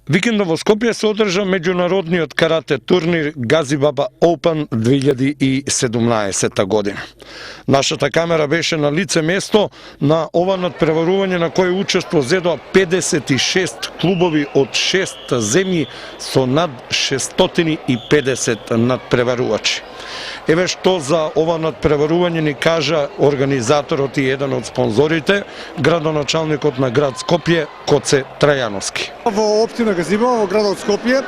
Викендот во Скопје се одржа меѓународниот карате турнир Газибаба Open 2017 година. Нашата камера беше на лице место на ова надпреварување на кое учество зедоа 56 клубови од 6 земји со над 650 надпреварувачи. Еве што за ова надпреварување ни кажа организаторот и еден од спонзорите, градоначалникот на град Скопје, Коце Трајановски. Во општина Газибаба, во градот Скопје,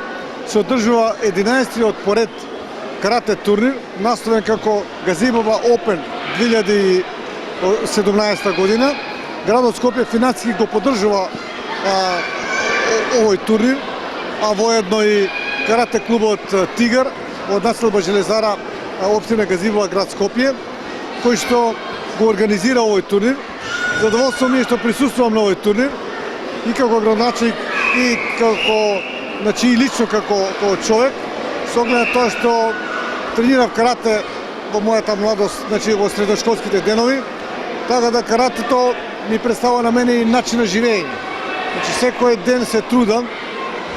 се одржува 11-тиот поред карате турнир, наставен како Газибаба Open 2017 година. Градот Скопје финансиски го поддржува овој турнир, а воедно и карате клубот Тигар од населба Железара, општина Газибаба, град Скопје, кој што го организира овој турнир. Задоволство ми е што присуствувам на овој турнир и како градоначалник и како, значи и лично како човек, со оглед на тоа што тренирав карате во мојата младост, значи во средношколските денови, така да каратето ми представува на мене и начин на живење. Значи секој ден се трудам,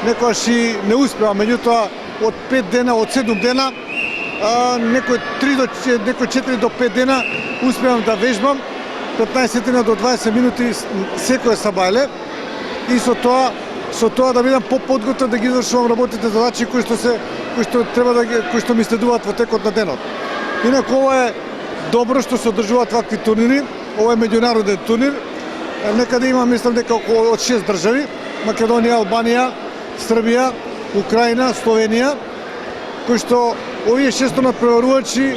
некојаш и не успевам, меѓутоа од 5 дена, од 7 дена, некој 4 до 5 дена успевам да вежбам 15 до 20 минути секој сабајле и со тоа да бидам подготвен да ги извршувам работите задачи кои што ми следуваат во текот на денот. Инаку ова е добро што се одржуваат вакви турнири, ова е меѓународен турнир. Некаде има, мислам дека околу од 6 држави: Македонија, Албанија, Србија, Украина, Словенија, кои што овие 6 надпреварувачи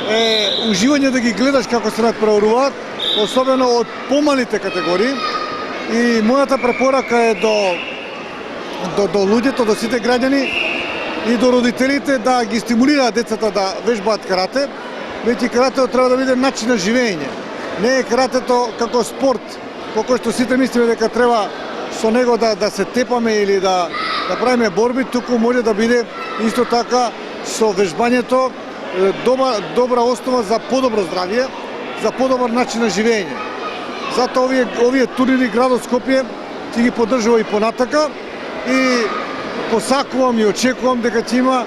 е уживање да ги гледаш како се надпреваруваат, особено од помалите категории. И мојата препорака е до луѓето, до сите граѓани и до родителите да ги стимулираат децата да вежбаат карате, веќе каратето треба да биде начин на живење. Не е каратето како спорт, по кој што сите мислиме дека треба со него да се тепаме или да правиме борби, туку може да биде исто така со вежбањето добра основа за подобро здравје, за подобар начин на живење. Затоа овие турнири градот Скопје ќе ги поддржува и понатака и посакувам и очекувам дека ќе има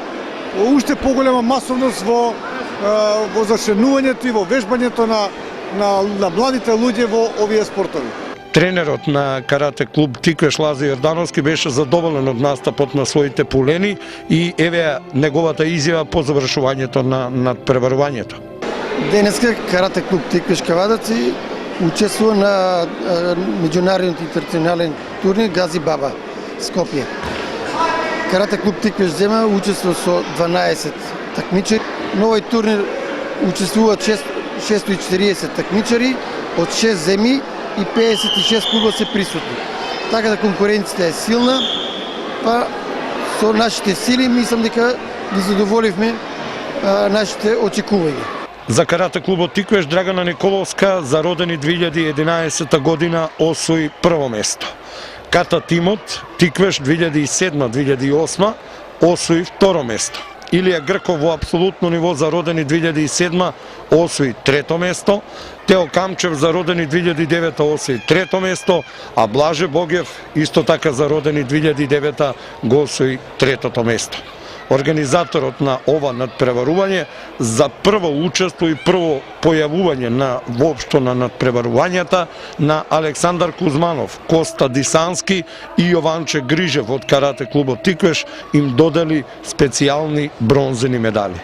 уште поголема масовност во зашенувањето и во вежбањето на младите луѓе во овие спортови. Тренерот на карате клуб Тиквеш Лазо Јордановски беше задоволен од настапот на своите пулени и еве неговата изјава по завршувањето на надпреварувањето. Денеска карате клуб Тиквеш Кавадаци учествува на меѓународниот интернационален турнир Газибаба Скопје. Карате клуб Тиквеш зема учество со 12 такмичари. На овој турнир учествуваат 640 такмичари од 6 земји и 56 клуба се присутни. Така да конкуренцијата е силна, па со нашите сили мислам дека ги задоволивме нашите очекувања. За карате клубот Тиквеш Драгана Николовска, за родени 2011 година, освои прво место. Ката тимот Тиквеш 2007-2008 освои второ место. Илија Грков во апсолутно ниво за родени 2007 освои трето место, Тео Камчев за родени 2009 освои трето место, а Блаже Богев исто така за родени 2009 го освои третото место. Организаторот на ова надпреварување за прво учество и прво појавување воопшто на надпреварувањата на Александар Кузманов, Коста Дисански и Јованче Грижев од карате клубот Тиквеш им додели специјални бронзени медали.